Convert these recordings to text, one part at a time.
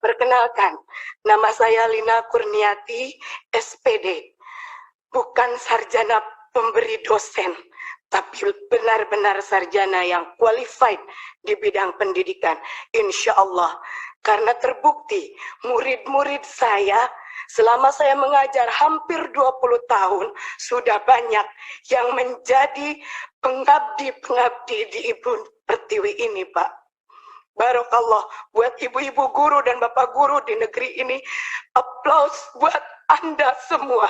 Perkenalkan, nama saya Lina Kurniati, SPD. Bukan sarjana pemberi dosen, tapi benar-benar sarjana yang qualified di bidang pendidikan. Insya Allah, karena terbukti murid-murid saya selama saya mengajar hampir 20 tahun, sudah banyak yang menjadi pengabdi-pengabdi di Ibu Pertiwi ini, Pak. Barakallah buat ibu-ibu guru dan bapak guru di negeri ini. Aplaus buat Anda semua.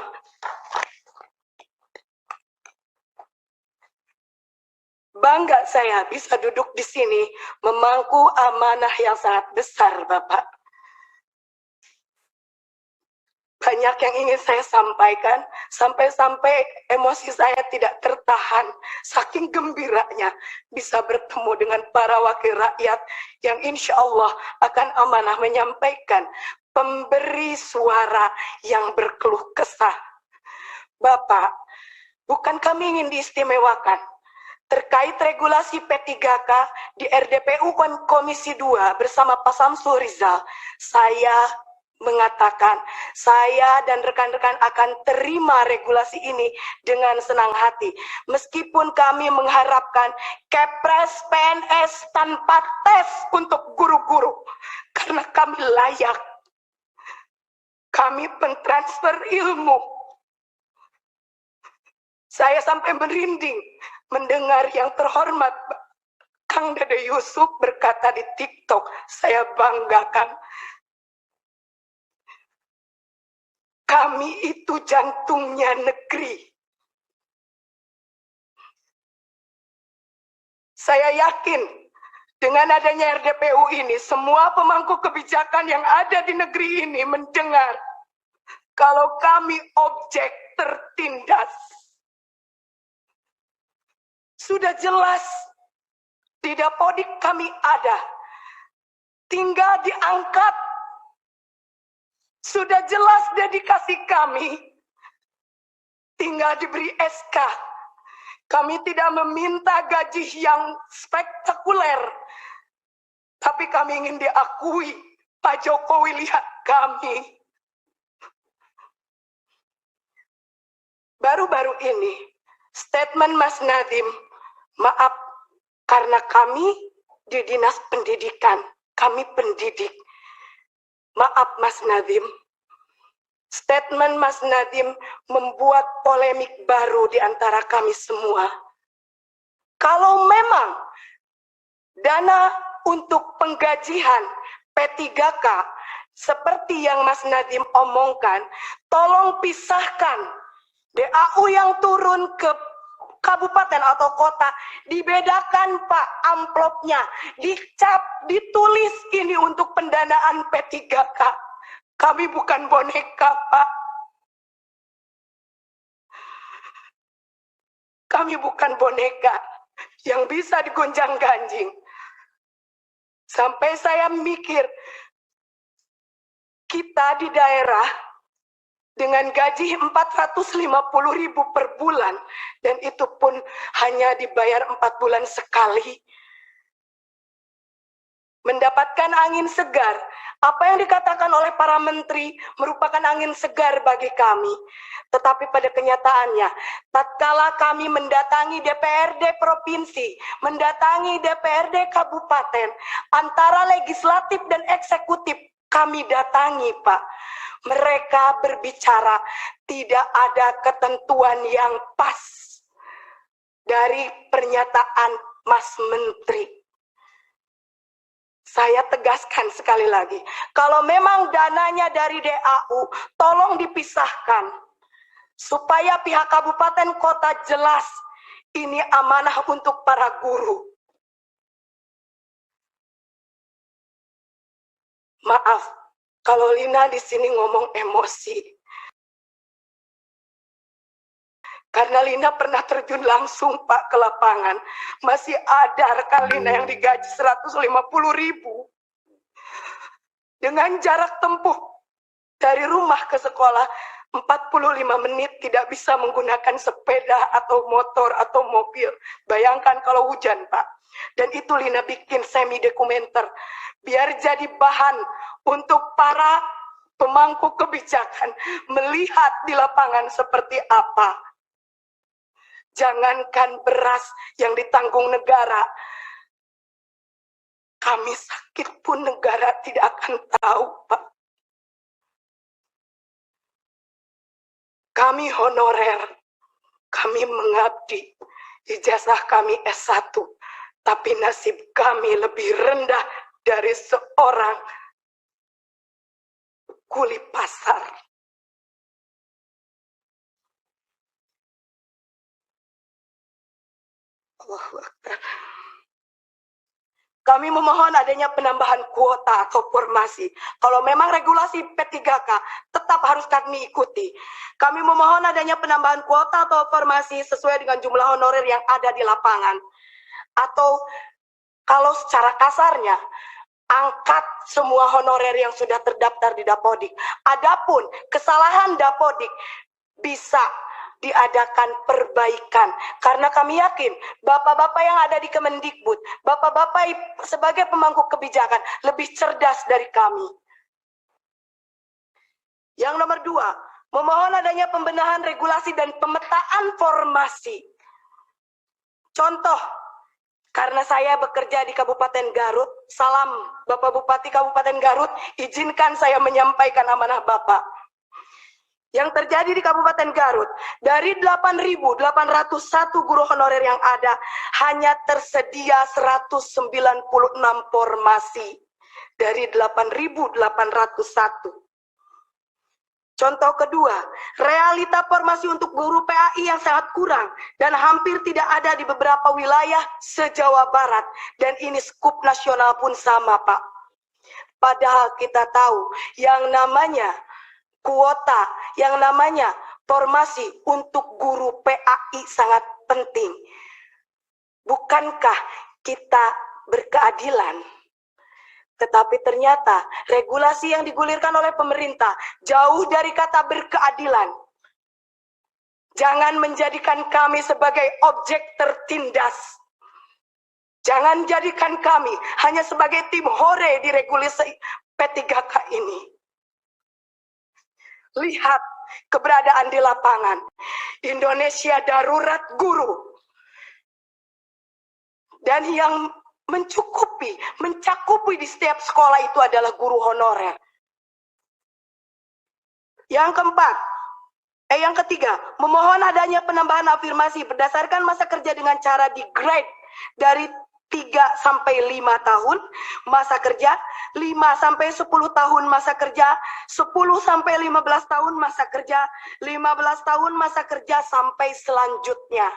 Bangga saya bisa duduk di sini memangku amanah yang sangat besar, Bapak. Banyak yang ingin saya sampaikan, sampai-sampai emosi saya tidak tertahan. Saking gembiranya bisa bertemu dengan para wakil rakyat yang insya Allah akan amanah menyampaikan pemberi suara yang berkeluh kesah. Bapak, bukan kami ingin diistimewakan. Terkait regulasi P3K di RDPU Komisi 2 bersama Pak Samsul Rizal, saya mengatakan saya dan rekan-rekan akan terima regulasi ini dengan senang hati. Meskipun kami mengharapkan Kepres PNS tanpa tes untuk guru-guru, karena kami layak. Kami pentransfer ilmu. Saya sampai merinding mendengar yang terhormat Kang Dede Yusuf berkata di TikTok, saya banggakan. Kami itu jantungnya negeri. Saya yakin dengan adanya RDPU ini, semua pemangku kebijakan yang ada di negeri ini mendengar kalau kami objek tertindas. Sudah jelas di Dapodik kami ada, tinggal diangkat. Sudah jelas dedikasi kami, tinggal diberi SK. Kami tidak meminta gaji yang spektakuler, tapi kami ingin diakui. Pak Jokowi lihat kami. Baru-baru ini, statement Mas Nadiem, maaf, karena kami di Dinas Pendidikan, kami pendidik. Maaf Mas Nadiem, statement Mas Nadiem membuat polemik baru di antara kami semua. Kalau memang dana untuk penggajian P3K seperti yang Mas Nadiem omongkan, tolong pisahkan DAU yang turun ke kabupaten atau kota, dibedakan Pak amplopnya, dicap, ditulis ini untuk pendanaan P3K. Kami bukan boneka, Pak. Kami bukan boneka yang bisa digonjang-ganjing. Sampai saya mikir, kita di daerah dengan gaji 450.000 per bulan, dan itu pun hanya dibayar 4 bulan sekali. Mendapatkan angin segar, apa yang dikatakan oleh para menteri merupakan angin segar bagi kami. Tetapi pada kenyataannya, tatkala kami mendatangi DPRD provinsi, mendatangi DPRD kabupaten, antara legislatif dan eksekutif, kami datangi, Pak. Mereka berbicara tidak ada ketentuan yang pas dari pernyataan Mas Menteri. Saya tegaskan sekali lagi, kalau memang dananya dari DAU, tolong dipisahkan. Supaya pihak kabupaten kota jelas, ini amanah untuk para guru. Maaf, kalau Lina di sini ngomong emosi. Karena Lina pernah terjun langsung Pak ke lapangan. Masih ada rekan Lina yang digaji 150.000. Dengan jarak tempuh dari rumah ke sekolah 45 menit, tidak bisa menggunakan sepeda atau motor atau mobil. Bayangkan kalau hujan, Pak. Dan itu Lina bikin semi dokumenter biar jadi bahan untuk para pemangku kebijakan melihat di lapangan seperti apa. Jangankan beras yang ditanggung negara, kami sakit pun negara tidak akan tahu, Pak. Kami honorer, kami mengabdi, ijazah kami S1, tapi nasib kami lebih rendah dari seorang kuli pasar. Allahu Akbar. Kami memohon adanya penambahan kuota atau formasi. Kalau memang regulasi P3K tetap harus kami ikuti. Kami memohon adanya penambahan kuota atau formasi sesuai dengan jumlah honorer yang ada di lapangan. Atau kalau secara kasarnya, angkat semua honorer yang sudah terdaftar di Dapodik. Adapun kesalahan Dapodik bisa diadakan perbaikan, karena kami yakin bapak-bapak yang ada di Kemendikbud, bapak-bapak sebagai pemangku kebijakan lebih cerdas dari kami. Yang nomor 2, memohon adanya pembenahan regulasi dan pemetaan formasi. Contoh, karena saya bekerja di Kabupaten Garut, salam Bapak Bupati Kabupaten Garut, izinkan saya menyampaikan amanah Bapak. Yang terjadi di Kabupaten Garut, dari 8.801 guru honorer yang ada, hanya tersedia 196 formasi dari 8.801. Contoh kedua, realita formasi untuk guru PAI yang sangat kurang dan hampir tidak ada di beberapa wilayah se-Jawa Barat. Dan ini skup nasional pun sama, Pak. Padahal kita tahu yang namanya kuota, yang namanya formasi untuk guru PAI sangat penting. Bukankah kita berkeadilan? Tetapi ternyata regulasi yang digulirkan oleh pemerintah jauh dari kata berkeadilan. Jangan menjadikan kami sebagai objek tertindas. Jangan jadikan kami hanya sebagai tim hore di regulasi P3K ini. Lihat keberadaan di lapangan. Indonesia darurat guru. Dan yang mencakupi di setiap sekolah itu adalah guru honorer. Yang ketiga, memohon adanya penambahan afirmasi berdasarkan masa kerja dengan cara di grade dari 3 sampai 5 tahun masa kerja, 5 sampai 10 tahun masa kerja, 10 sampai 15 tahun masa kerja, 15 tahun masa kerja sampai selanjutnya.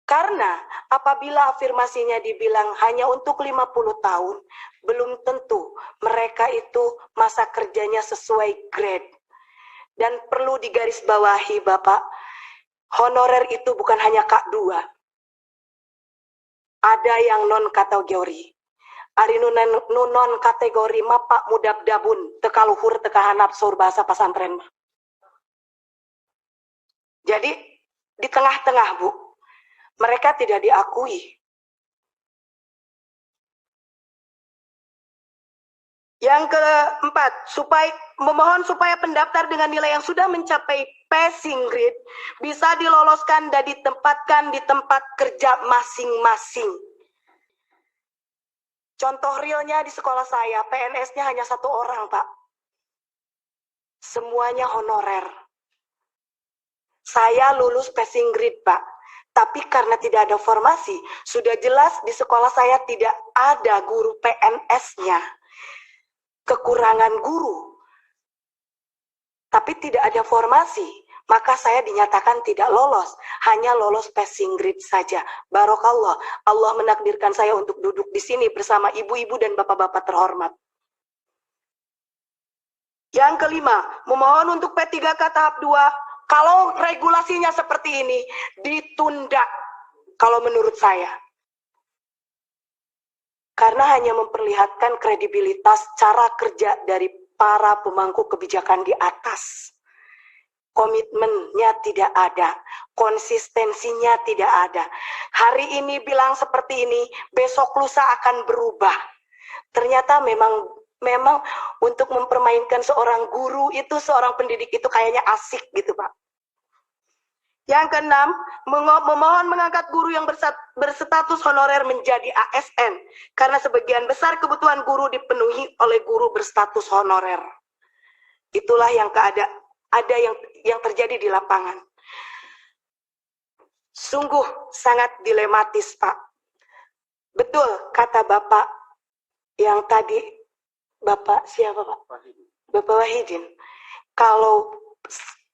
Karena apabila afirmasinya dibilang hanya untuk 50 tahun, belum tentu mereka itu masa kerjanya sesuai grade. Dan perlu digarisbawahi Bapak, honorer itu bukan hanya K2. Ada yang non-kategori. Ari non kategori mapak mudab dabun tekaluhur tekahanap sur bahasa pesantren. Jadi di tengah-tengah Bu, mereka tidak diakui. Yang keempat, memohon supaya pendaftar dengan nilai yang sudah mencapai passing grade bisa diloloskan dan ditempatkan di tempat kerja masing-masing. Contoh realnya di sekolah saya, PNS-nya hanya 1 orang, Pak. Semuanya honorer. Saya lulus passing grade, Pak. Tapi karena tidak ada formasi, sudah jelas di sekolah saya tidak ada guru PNS-nya. Kekurangan guru. Tapi tidak ada formasi, maka saya dinyatakan tidak lolos, hanya lolos passing grade saja. Barokallah, Allah menakdirkan saya untuk duduk di sini bersama ibu-ibu dan bapak-bapak terhormat. Yang kelima, memohon untuk P3K tahap 2, kalau regulasinya seperti ini, ditunda, kalau menurut saya. Karena hanya memperlihatkan kredibilitas cara kerja dari para pemangku kebijakan di atas. Komitmennya tidak ada. konsistensinya tidak ada. Hari ini bilang seperti ini, besok lusa akan berubah. Ternyata memang untuk mempermainkan seorang guru itu, seorang pendidik itu kayaknya asik gitu Pak. Yang keenam, memohon mengangkat guru yang berstatus honorer menjadi ASN, karena sebagian besar kebutuhan guru dipenuhi oleh guru berstatus honorer. Itulah yang ada yang terjadi di lapangan. Sungguh sangat dilematis, Pak. Betul kata Bapak yang tadi, Bapak siapa Pak? Bapak Wahidin. Kalau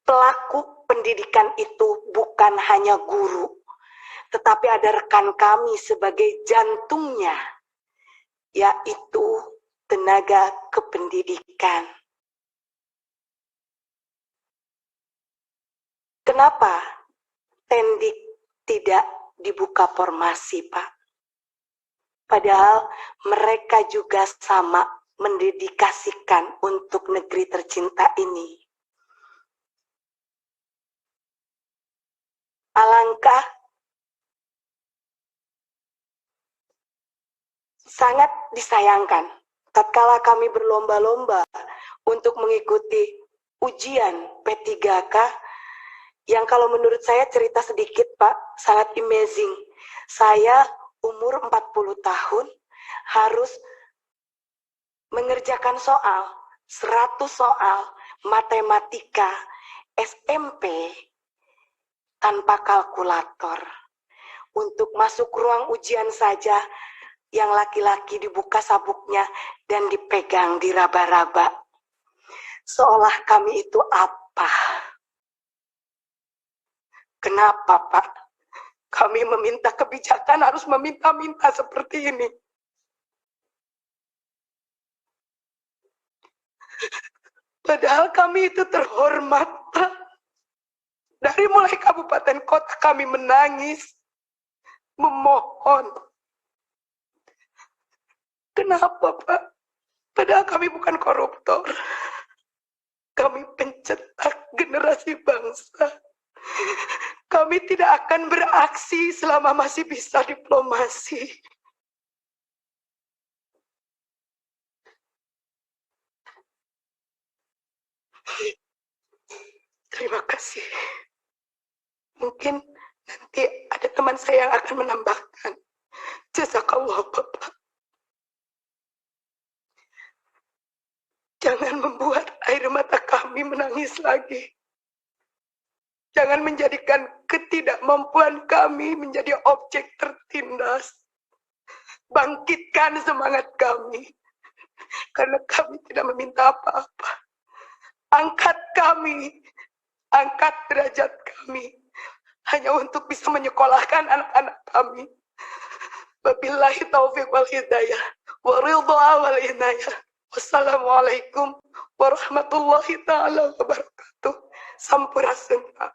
pelaku pendidikan itu bukan hanya guru, tetapi ada rekan kami sebagai jantungnya, yaitu tenaga kependidikan. Kenapa Tendik tidak dibuka formasi, Pak? Padahal mereka juga sama mendedikasikan untuk negeri tercinta ini. Alangkah sangat disayangkan tatkala kami berlomba-lomba untuk mengikuti ujian P3K yang kalau menurut saya cerita sedikit Pak, sangat amazing. Saya umur 40 tahun harus mengerjakan soal, 100 soal matematika SMP tanpa kalkulator. Untuk masuk ruang ujian saja, yang laki-laki dibuka sabuknya dan dipegang diraba-raba. Seolah kami itu apa? Kenapa, Pak? Kami meminta kebijakan harus meminta-minta seperti ini. Padahal kami itu terhormat, Pak. Dari mulai kabupaten kota kami menangis, memohon. Kenapa, Pak? Padahal kami bukan koruptor. Kami pencetak generasi bangsa. Kami tidak akan beraksi selama masih bisa diplomasi. Terima kasih. Mungkin nanti ada teman saya yang akan menambahkan. Jazakallah, Bapak. Jangan membuat air mata kami menangis lagi. Jangan menjadikan ketidakmampuan kami menjadi objek tertindas. Bangkitkan semangat kami. Karena kami tidak meminta apa-apa. Angkat kami. Angkat derajat kami. Hanya untuk bisa menyekolahkan anak-anak kami. Wabillahi taufiq wal hidayah. Wa ridha wal inayah. Wassalamualaikum warahmatullahi ta'ala wabarakatuh. Sampurasun, Pak.